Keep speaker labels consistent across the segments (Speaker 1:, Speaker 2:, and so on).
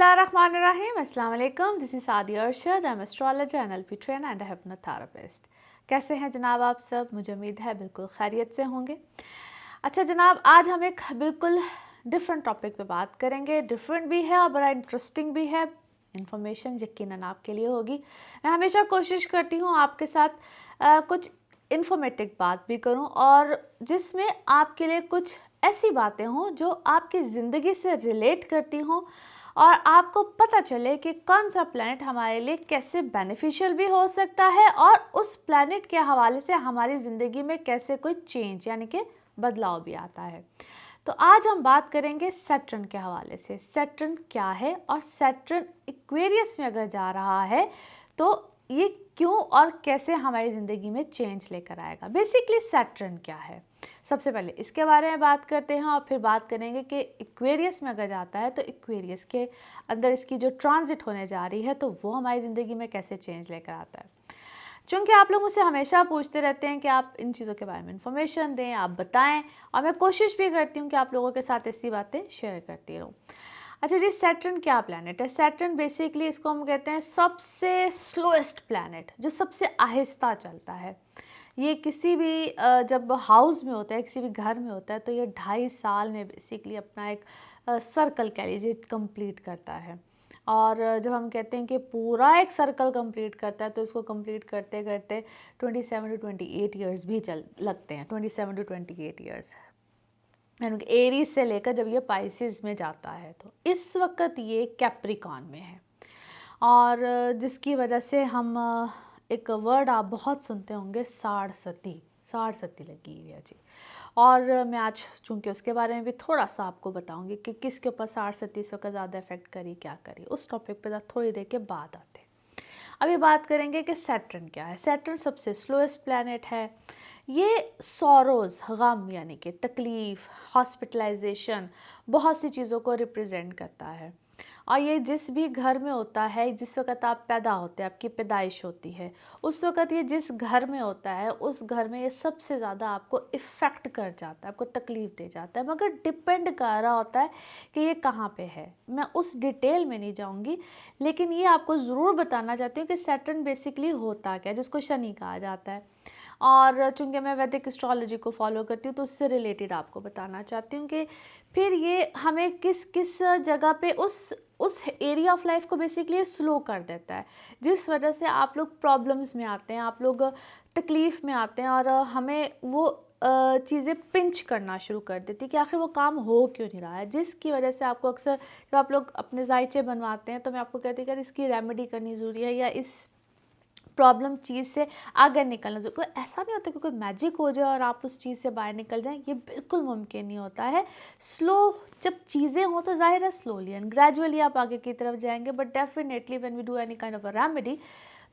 Speaker 1: बिस्मिल्लाहिर्रहमानिर्रहीम, अस्सलाम वालेकुम। दिस इज़ सादी Arshad, I am astrologer, NLP trainer and hypnotherapist. कैसे हैं जनाब आप सब? मुझे उम्मीद है बिल्कुल खैरियत से होंगे। अच्छा जनाब, आज हम एक बिल्कुल डिफरेंट टॉपिक पे बात करेंगे। डिफरेंट भी है और बड़ा इंटरेस्टिंग भी है। इन्फॉर्मेशन यकीनन आपके लिए होगी। मैं हमेशा कोशिश करती हूँ आपके साथ कुछ इन्फॉर्मेटिव बात भी करूँ और जिसमें आपके लिए कुछ ऐसी बातें हों जो आपकी ज़िंदगी से रिलेट करती हों और आपको पता चले कि कौन सा प्लैनेट हमारे लिए कैसे बेनिफिशियल भी हो सकता है और उस प्लैनेट के हवाले से हमारी ज़िंदगी में कैसे कोई चेंज यानी कि बदलाव भी आता है। तो आज हम बात करेंगे सैटर्न के हवाले से। सैटर्न क्या है और सैटर्न एक्वेरियस में अगर जा रहा है तो ये क्यों और कैसे हमारी ज़िंदगी में चेंज लेकर आएगा। बेसिकली सैटर्न क्या है, सबसे पहले इसके बारे में बात करते हैं और फिर बात करेंगे कि एक्वेरियस में अगर जाता है तो एक्वेरियस के अंदर इसकी जो ट्रांजिट होने जा रही है तो वो हमारी ज़िंदगी में कैसे चेंज लेकर आता है। चूँकि आप लोग मुझसे हमेशा पूछते रहते हैं कि आप इन चीज़ों के बारे में इन्फॉर्मेशन दें, आप बताएं, और मैं कोशिश भी करती हूँ कि आप लोगों के साथ ऐसी बातें शेयर करती रहूँ। अच्छा जी, सैटर्न क्या प्लैनेट है? सैटर्न बेसिकली इसको हम कहते हैं सबसे स्लोएस्ट प्लैनेट, जो सबसे आहिस्ता चलता है। ये किसी भी जब हाउस में होता है, किसी भी घर में होता है, तो ये 2.5 साल में बेसिकली अपना एक सर्कल कह लीजिए कंप्लीट करता है। और जब हम कहते हैं कि पूरा एक सर्कल कंप्लीट करता है तो इसको कंप्लीट करते करते 27 टू 28 ईयर्स भी चल लगते हैं। 27 टू 28 ईयर्स यानी कि एरीज से लेकर जब ये पाइसिस में जाता है तो इस वक्त ये कैप्रिकॉन में है। और जिसकी वजह से हम एक वर्ड आप बहुत सुनते होंगे, साढ़ सती। साढ़ सती लगी हुई है जी। और मैं आज चूँकि उसके बारे में भी थोड़ा सा आपको बताऊंगी कि किसके ऊपर साढ़ सती सौ का ज़्यादा इफेक्ट करी, क्या करी, उस टॉपिक पर थोड़ी देर के बाद आते हैं। अभी बात करेंगे कि सैटर्न क्या है। सैटर्न सबसे स्लोएस्ट प्लैनेट है। ये सॉरोज़, गम यानी कि तकलीफ़, हॉस्पिटलाइजेशन, बहुत सी चीज़ों को रिप्रेजेंट करता है। और ये जिस भी घर में होता है, जिस वक्त आप पैदा होते हैं, आपकी पैदाइश होती है, उस वक्त ये जिस घर में होता है उस घर में ये सबसे ज़्यादा आपको इफ़ेक्ट कर जाता है, आपको तकलीफ़ दे जाता है। मगर डिपेंड कर रहा होता है कि ये कहाँ पे है। मैं उस डिटेल में नहीं जाऊँगी, लेकिन ये आपको ज़रूर बताना चाहती हूँ कि सैटर्न बेसिकली होता क्या है, जिसको शनि कहा जाता है। और चूँकि मैं वैदिक एस्ट्रोलॉजी को फॉलो करती हूँ तो उससे रिलेटेड आपको बताना चाहती हूँ कि फिर ये हमें किस किस जगह पे उस एरिया ऑफ लाइफ को बेसिकली स्लो कर देता है, जिस वजह से आप लोग प्रॉब्लम्स में आते हैं, आप लोग तकलीफ़ में आते हैं और हमें वो चीज़ें पिंच करना शुरू कर देती है कि आखिर वो काम हो क्यों नहीं रहा है। जिसकी वजह से आपको अक्सर जब आप लोग अपने जायचे बनवाते हैं तो मैं आपको कहती हूँ कि इसकी रेमेडी करनी ज़रूरी है या इस प्रॉब्लम चीज़ से आगे निकलना जो कोई ऐसा नहीं होता कि कोई मैजिक हो जाए और आप उस चीज़ से बाहर निकल जाएं, ये बिल्कुल मुमकिन नहीं होता है। स्लो जब चीज़ें हों तो ज़ाहिर है स्लोली एंड ग्रेजुअली आप आगे की तरफ जाएंगे, but definitely when we do any kind of a remedy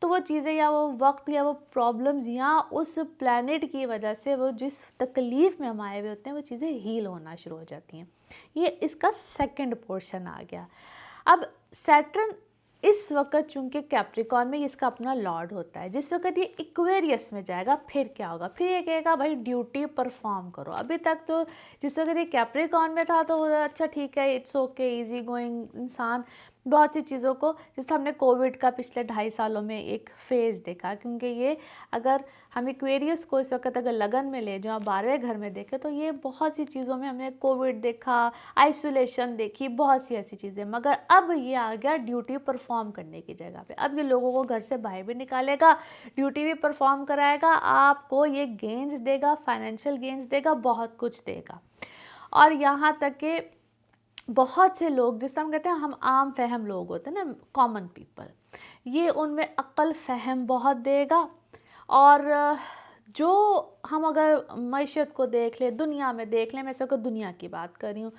Speaker 1: तो वो चीज़ें या वो वक्त या वो प्रॉब्लम्स या उस प्लैनेट की वजह से वो जिस तकलीफ़ में हम आए हुए होते हैं वो चीज़ें हील होना शुरू हो जाती हैं। ये इसका सेकेंड पोर्शन आ गया। अब सैटर्न इस वक्त चूंकि कैप्रिकॉन में इसका अपना लॉर्ड होता है, जिस वक्त ये इक्वेरियस में जाएगा फिर क्या होगा, फिर ये कहेगा भाई ड्यूटी परफॉर्म करो। अभी तक तो जिस वक्त ये कैप्रिकॉन में था तो अच्छा ठीक है, इट्स ओके, इजी गोइंग इंसान बहुत सी चीज़ों को, जैसे हमने कोविड का पिछले 2.5 सालों में एक फ़ेज़ देखा, क्योंकि ये अगर हम एक्वेरियस को इस वक्त अगर लगन में ले जाओ 12वें घर में देखें तो ये बहुत सी चीज़ों में हमने कोविड देखा, आइसोलेशन देखी, बहुत सी ऐसी चीज़ें। मगर अब ये आ गया ड्यूटी परफॉर्म करने की जगह पे। अब ये लोगों को घर से बाहर भी निकालेगा, ड्यूटी भी परफॉर्म कराएगा, आपको ये गेन्स देगा, फाइनेंशियल गेन्स देगा, बहुत कुछ देगा। और यहाँ तक कि बहुत से लोग, जिससे हम कहते हैं हम आम फहम लोग होते हैं ना, कॉमन पीपल, ये उनमें अक्ल फहम बहुत देगा। और जो हम अगर मैशत को देख लें, दुनिया में देख लें, मैं सबको दुनिया की बात कर रही हूँ,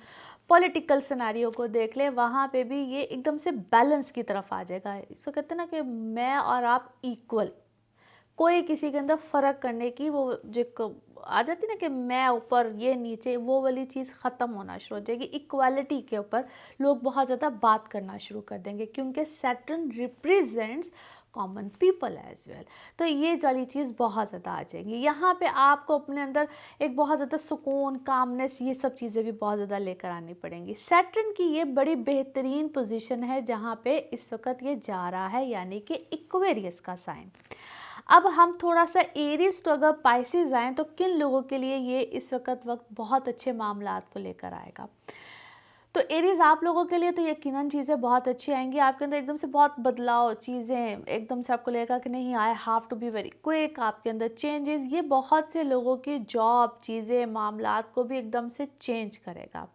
Speaker 1: पॉलिटिकल सिनेरियो को देख लें, वहाँ पे भी ये एकदम से बैलेंस की तरफ आ जाएगा। इसको कहते हैं ना कि मैं और आप इक्वल, कोई किसी के अंदर फ़र्क करने की वो जो आ जाती ना कि मैं ऊपर ये नीचे, वो वाली चीज़ ख़त्म होना शुरू हो जाएगी। इक्वालिटी के ऊपर लोग बहुत ज़्यादा बात करना शुरू कर देंगे, क्योंकि Saturn represents common people as well. तो ये वाली चीज़ बहुत ज़्यादा आ जाएंगी। यहाँ पे आपको अपने अंदर एक बहुत ज़्यादा सुकून, कामनेस, ये सब चीज़ें भी बहुत ज़्यादा लेकर आनी पड़ेंगी। सैटर्न की ये बड़ी बेहतरीन पोजीशन है जहाँ पे इस वक्त ये जा रहा है, यानी कि एक्वेरियस का साइन। अब हम थोड़ा सा एरीज तो अगर पाइसेस आएँ तो किन लोगों के लिए ये इस वक्त बहुत अच्छे मामलात को लेकर आएगा। तो एरीज आप लोगों के लिए तो यकीनन चीज़ें बहुत अच्छी आएंगी। आपके अंदर एकदम से बहुत बदलाव, चीज़ें एकदम से आपको लगेगा कि नहीं, I have to be very quick. आपके अंदर चेंजेस, ये बहुत से लोगों की जॉब, चीज़ें, मामलात को भी एकदम से चेंज करेगा।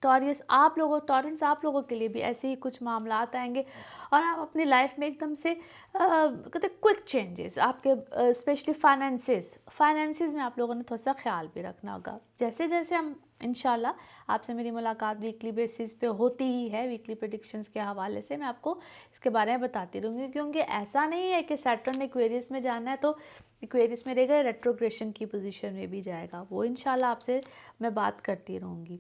Speaker 1: टॉरस आप लोगों के लिए भी ऐसे ही कुछ मामलात आएंगे और आप अपनी लाइफ में एकदम से कहते क्विक चेंजेस आपके, स्पेशली फाइनेंसेस में आप लोगों ने थोड़ा सा ख्याल भी रखना होगा। जैसे जैसे हम इंशाल्लाह आपसे मेरी मुलाकात वीकली बेसिस पे होती ही है, वीकली प्रेडिक्शंस के हवाले से मैं आपको इसके बारे में बताती रहूँगी, क्योंकि ऐसा नहीं है कि सैटर्न एक्वेरियस में जाना है तो एक्वेरियस में रहेगा, रेट्रोग्रेशन की पोजीशन में भी जाएगा, वो इंशाल्लाह आपसे मैं बात करती रहूँगी।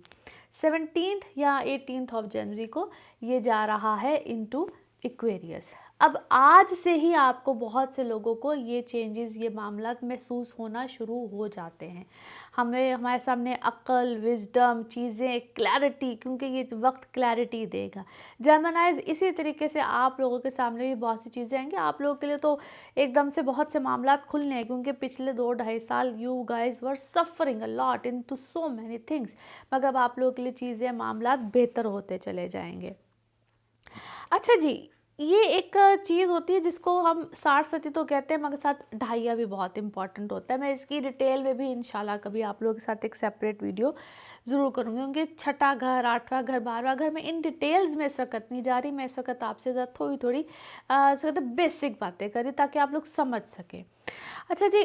Speaker 1: 17 या 18 ऑफ जनवरी को ये जा रहा है इनटू एक्वेरियस। अब आज से ही आपको बहुत से लोगों को ये चेंजेस, ये मामला महसूस होना शुरू हो जाते हैं। हमारे सामने अक्ल, विजडम, चीज़ें, क्लैरिटी, क्योंकि ये वक्त क्लैरिटी देगा। जेमिनाइज इसी तरीके से आप लोगों के सामने भी बहुत सी चीज़ें आएंगी। आप लोगों के लिए तो एकदम से बहुत से मामला खुलने हैं, क्योंकि पिछले 2-2.5 साल you guys were suffering a lot into so many things, मगर आप लोगों के लिए चीज़ें, मामला बेहतर होते चले जाएंगे। अच्छा जी, ये एक चीज़ होती है जिसको हम 60-70 तो कहते हैं, मगर साथ ढाइया भी बहुत इंपॉर्टेंट होता है। मैं इसकी डिटेल में भी इंशाल्लाह कभी आप लोगों के साथ एक सेपरेट वीडियो ज़रूर करूँगी, क्योंकि छठा घर, 8वां घर, 12वां घर में इन डिटेल्स में इस वक्त नहीं जा रही। मैं इस वक्त आपसे ज़रा थोड़ी बेसिक बातें करी ताकि आप लोग समझ सकें। अच्छा जी,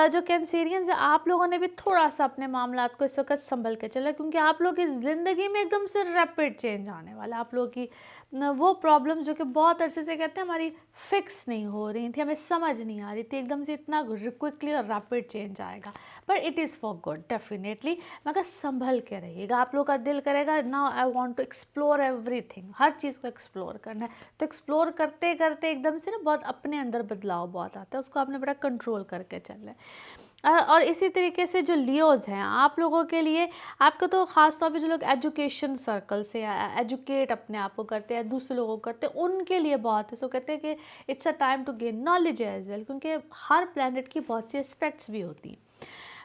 Speaker 1: जो कैंसेरियंस है, आप लोगों ने भी थोड़ा सा अपने मामलात को इस वक्त संभल के चला, क्योंकि आप लोगों की ज़िंदगी में एकदम से रैपिड चेंज आने वाला। आप लोगों की वो प्रॉब्लम जो कि बहुत अरसे से कहते हैं हमारी फिक्स नहीं हो रही थी, हमें समझ नहीं आ रही थी, एकदम से इतना क्विकली और रैपिड चेंज आएगा। But it is for good definitely, मगर संभल के रहिएगा। आप लोग का दिल करेगा now I want to explore everything, हर चीज़ को एक्सप्लोर करना है, तो एक्सप्लोर करते करते एकदम से ना बहुत अपने अंदर बदलाव बहुत आता है, उसको आपने बड़ा कंट्रोल करके चलना है। और इसी तरीके से जो लियोज़ हैं, आप लोगों के लिए, आपको तो ख़ास तौर पे जो लोग एजुकेशन सर्कल से एजुकेट अपने आप को करते हैं, दूसरे लोगों को करते हैं, उनके लिए बहुत है। सो कहते हैं कि it's a time to gain knowledge as well, क्योंकि हर प्लैनेट की बहुत सी एस्पेक्ट्स भी होती हैं।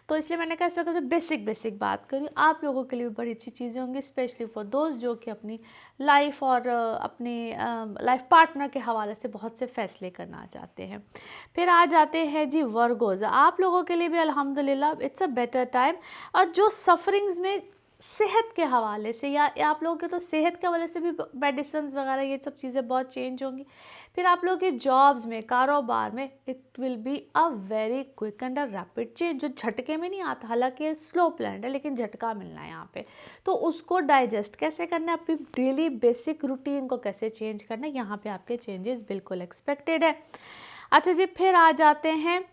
Speaker 1: तो इसलिए मैंने कहा इस वक्त बेसिक बात करी। आप लोगों के लिए भी बड़ी अच्छी चीज़ें होंगी, स्पेशली फॉर दोस्त जो कि अपनी लाइफ और अपनी लाइफ पार्टनर के हवाले से बहुत से फैसले करना चाहते हैं। फिर आ जाते हैं जी वर्गोज़। आप लोगों के लिए भी अल्हम्दुलिल्लाह इट्स अ बेटर टाइम। और जो सफरिंग्स में सेहत के हवाले से, या आप लोगों के तो सेहत के हवाले से भी मेडिसिन वगैरह ये सब चीज़ें बहुत चेंज होंगी। फिर आप लोगों के जॉब्स में, कारोबार में, it will be a very quick and a rapid change, जो झटके में नहीं आता। हालांकि स्लो प्लान है, लेकिन झटका मिलना है यहाँ पे, तो उसको डाइजेस्ट कैसे करना है, अपनी डेली बेसिक रूटीन को कैसे चेंज करना है, यहाँ पे आपके चेंजेस बिल्कुल एक्सपेक्टेड है। अच्छा जी, फिर आ जाते हैं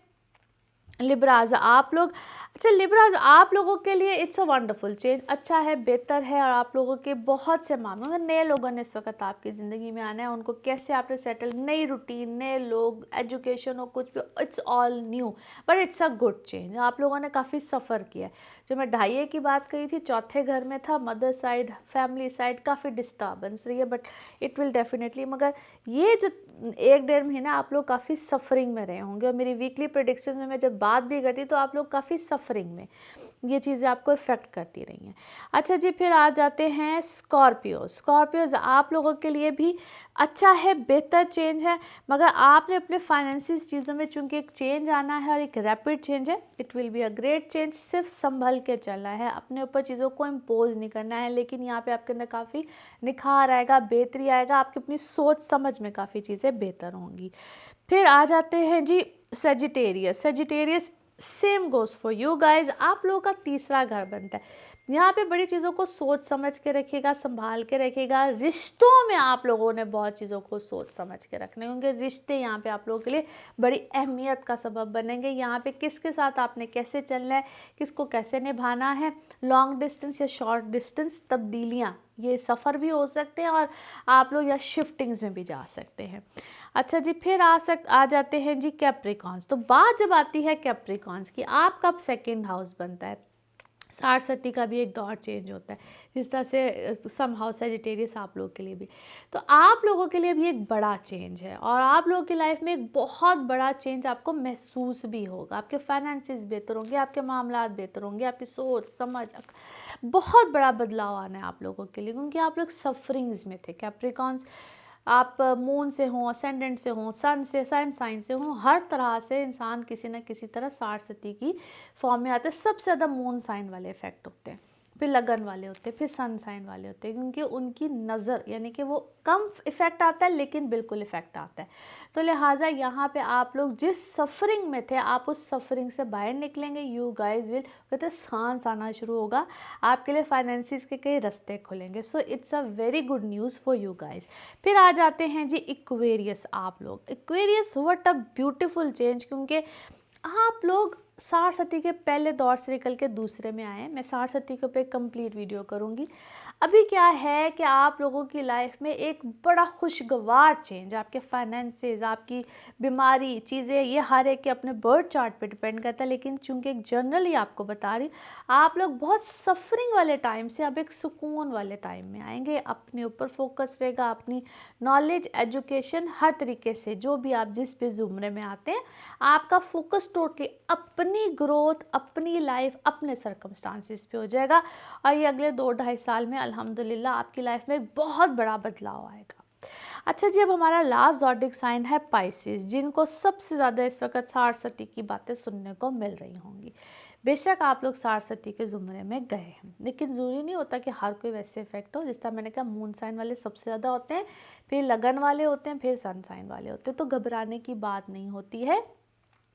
Speaker 1: लिब्राज। आप लोग, अच्छा लिब्राज, आप लोगों के लिए इट्स अ वंडरफुल चेंज, अच्छा है, बेहतर है। और आप लोगों के बहुत से मामलों में नए लोगों ने इस वक्त आपकी ज़िंदगी में आना है, उनको कैसे आपने सेटल, नई रूटीन, नए लोग, एजुकेशन हो, कुछ भी, it's all new, but it's a good change. आप लोगों ने काफ़ी सफ़र किया है। जो मैं ढाइये की बात करी थी, चौथे घर में था, मदर साइड, फैमिली साइड काफ़ी डिस्टर्बेंस रही है, बट इट विल डेफिनेटली, मगर ये जो 1-1.5 महीना आप लोग काफ़ी सफरिंग में रहे होंगे। और मेरी वीकली प्रेडिक्शन में मैं जब बात भी करती तो आप लोग काफ़ी सफरिंग में, ये चीज़ें आपको इफ़ेक्ट करती रही हैं। अच्छा जी, फिर आ जाते हैं स्कॉर्पियोज। आप लोगों के लिए भी अच्छा है, बेहतर चेंज है, मगर आपने अपने फाइनेंसिस चीज़ों में चूँकि एक चेंज आना है और एक रैपिड चेंज है, it will be a great change. सिर्फ संभल के चलना है, अपने ऊपर चीज़ों को इम्पोज नहीं करना है, लेकिन यहाँ पे आपके अंदर काफ़ी निखार आएगा, बेहतरी आएगा, आपकी अपनी सोच समझ में काफ़ी चीज़ें बेहतर होंगी। फिर आ जाते हैं जी Sagittarius. Same goes for you guys. आप लोगों का तीसरा घर बनता है। यहाँ पे बड़ी चीज़ों को सोच समझ के रखिएगा, संभाल के रखिएगा। रिश्तों में आप लोगों ने बहुत चीज़ों को सोच समझ के रखने, क्योंकि रिश्ते यहाँ पे आप लोगों के लिए बड़ी अहमियत का सबब बनेंगे। यहाँ पे किसके साथ आपने कैसे चलना है, किसको कैसे निभाना है, लॉन्ग डिस्टेंस या शॉर्ट डिस्टेंस तब्दीलियाँ, ये सफ़र भी हो सकते हैं और आप लोग या शिफ्टिंग्स में भी जा सकते हैं। अच्छा जी, फिर आ जाते हैं जी कैप्रिकॉन्स। तो बात जब आती है कैप्रिकॉन्स की, आपका अब सेकेंड हाउस बनता है। 60-60 का भी एक दौर चेंज होता है, जिस तरह से सम हाउस सेजिटेरियस आप लोगों के लिए भी। तो आप लोगों के लिए भी एक बड़ा चेंज है और आप लोगों की लाइफ में एक बहुत बड़ा चेंज आपको महसूस भी होगा। आपके फाइनेंसेस बेहतर होंगे, आपके मामलात बेहतर होंगे, आपकी सोच समझ, बहुत बड़ा बदलाव आना है आप लोगों के लिए, क्योंकि आप लोग सफरिंग्स में थे। कैप्रिकॉन्स, आप मून से हों, असेंडेंट से हों, सन से, साइन से हों, हर तरह से इंसान किसी न किसी तरह 60-60 की फॉर्म में आते हैं। सबसे ज़्यादा मून साइन वाले इफेक्ट होते हैं, फिर लगन वाले होते हैं, फिर सन साइन वाले होते हैं, क्योंकि उनकी नज़र यानी कि वो कम इफ़ेक्ट आता है लेकिन बिल्कुल इफ़ेक्ट आता है। तो लिहाजा यहाँ पे आप लोग जिस सफरिंग में थे, आप उस सफरिंग से बाहर निकलेंगे। यू गाइज विल, कहते हैं सांस आना शुरू होगा आपके लिए, फाइनेंसिस के कई रास्ते खुलेंगे। So it's a very good news for you guys. फिर आ जाते हैं जी इक्वेरियस। आप लोग Aquarius, what a beautiful change, क्योंकि आप लोग 60-60 के पहले दौर से निकल के दूसरे में आए। मैं 60-60 के पे कंप्लीट वीडियो करूँगी। अभी क्या है कि आप लोगों की लाइफ में एक बड़ा खुशगवार चेंज, आपके फाइनेंसेस, आपकी बीमारी, चीज़ें, ये हर एक के अपने बर्थ चार्ट पे डिपेंड करता है, लेकिन चूंकि एक जनरली आपको बता रही, आप लोग बहुत सफरिंग वाले टाइम से अब एक सुकून वाले टाइम में आएंगे। अपने ऊपर फोकस रहेगा, अपनी नॉलेज, एजुकेशन, हर तरीके से जो भी आप जिस भी ज़ुमरे में आते हैं, आपका फोकस टोटली अपनी ग्रोथ, अपनी लाइफ, अपने सर्कमस्टांसिस पे हो जाएगा। और ये अगले 2-2.5 साल में अल्हम्दुलिल्लाह आपकी लाइफ में एक बहुत बड़ा बदलाव आएगा। अच्छा जी, अब हमारा लास्ट ज़ोडिक साइन है पाइसेस, जिनको सबसे ज़्यादा इस वक्त 60-60 की बातें सुनने को मिल रही होंगी। बेशक आप लोग 60-60 के ज़ुमरे में गए हैं, लेकिन ज़रूरी नहीं होता कि हर कोई वैसे इफेक्ट हो। जिस तरह मैंने कहा, मून साइन वाले सबसे ज़्यादा होते हैं, फिर लगन वाले होते हैं, फिर सन साइन वाले होते हैं। तो घबराने की बात नहीं होती है।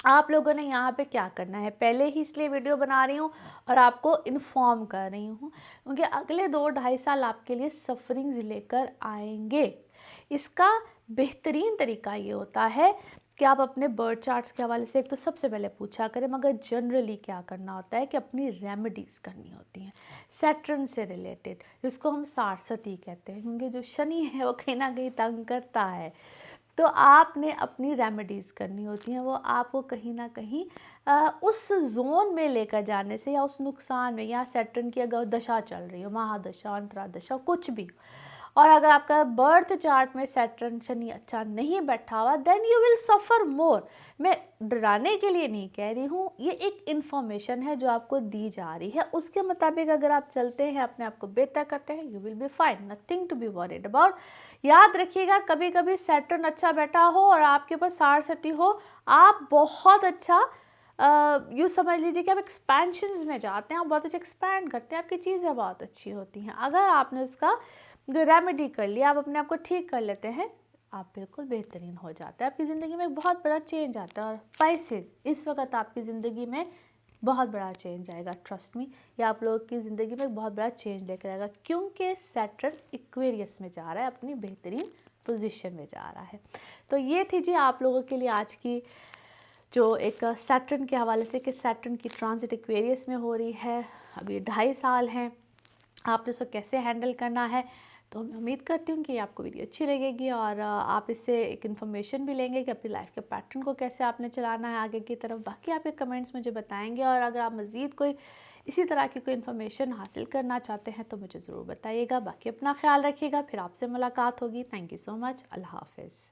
Speaker 1: आप लोगों ने यहाँ पे क्या करना है, पहले ही इसलिए वीडियो बना रही हूँ और आपको इन्फॉर्म कर रही हूँ, क्योंकि अगले 2-2.5 साल आपके लिए सफरिंग्स लेकर आएंगे। इसका बेहतरीन तरीका ये होता है कि आप अपने बर्थ चार्ट्स के हवाले से एक तो सबसे पहले पूछा करें, मगर जनरली क्या करना होता है कि अपनी रेमेडीज़ करनी होती हैं सैटर्न से रिलेटेड, जिसको हम 60-60 कहते हैं, क्योंकि जो शनि है वो कहीं ना कहीं तंग करता है। तो आपने अपनी रेमेडीज़ करनी होती हैं, वो आपको कहीं ना कहीं उस जोन में लेकर जाने से, या उस नुकसान में, या सैटर्न की अगर दशा चल रही हो, महादशा, अंतरादशा, कुछ भी, और अगर आपका बर्थ चार्ट में सैटर्न शनि अच्छा नहीं बैठा हुआ, देन यू विल सफ़र मोर। मैं डराने के लिए नहीं कह रही हूँ, ये एक इन्फॉर्मेशन है जो आपको दी जा रही है। उसके मुताबिक अगर आप चलते हैं, अपने आप को बेहतर करते हैं, you will be fine, nothing to be worried about. याद रखिएगा, कभी कभी सैटर्न अच्छा बैठा हो और आपके पास 60-60 हो, आप बहुत अच्छा यूँ समझ लीजिए कि आप एक्सपेंशंस में जाते हैं, आप बहुत अच्छा एक्सपैंड करते हैं, आपकी चीज़ें बहुत अच्छी होती हैं। अगर आपने उसका जो रेमेडी कर लिया, आप अपने आप को ठीक कर लेते हैं, आप बिल्कुल बेहतरीन हो जाता है, आपकी ज़िंदगी में एक बहुत बड़ा चेंज आता है। और पाइसेस, इस वक्त आपकी ज़िंदगी में बहुत बड़ा चेंज आएगा, ट्रस्ट मी, या आप लोगों की ज़िंदगी में एक बहुत बड़ा चेंज लेकर आएगा, क्योंकि सैटर्न इक्वेरियस में जा रहा है, अपनी बेहतरीन पोजीशन में जा रहा है। तो ये थी जी आप लोगों के लिए आज की जो एक सैटर्न के हवाले से, कि सैटर्न की ट्रांजिट इक्वेरियस में हो रही है, अभी 2.5 साल हैं, आपने उसको कैसे हैंडल करना है। तो मैं उम्मीद करती हूँ कि आपको वीडियो अच्छी लगेगी और आप इससे एक इन्फॉर्मेशन भी लेंगे कि अपनी लाइफ के पैटर्न को कैसे आपने चलाना है आगे की तरफ। बाकी आपके कमेंट्स मुझे बताएंगे, और अगर आप मज़ीद कोई इसी तरह की कोई इन्फॉर्मेशन हासिल करना चाहते हैं तो मुझे ज़रूर बताइएगा। बाकी अपना ख्याल रखिएगा, फिर आपसे मुलाकात होगी। Thank you so much. Allah हाफ़िज़।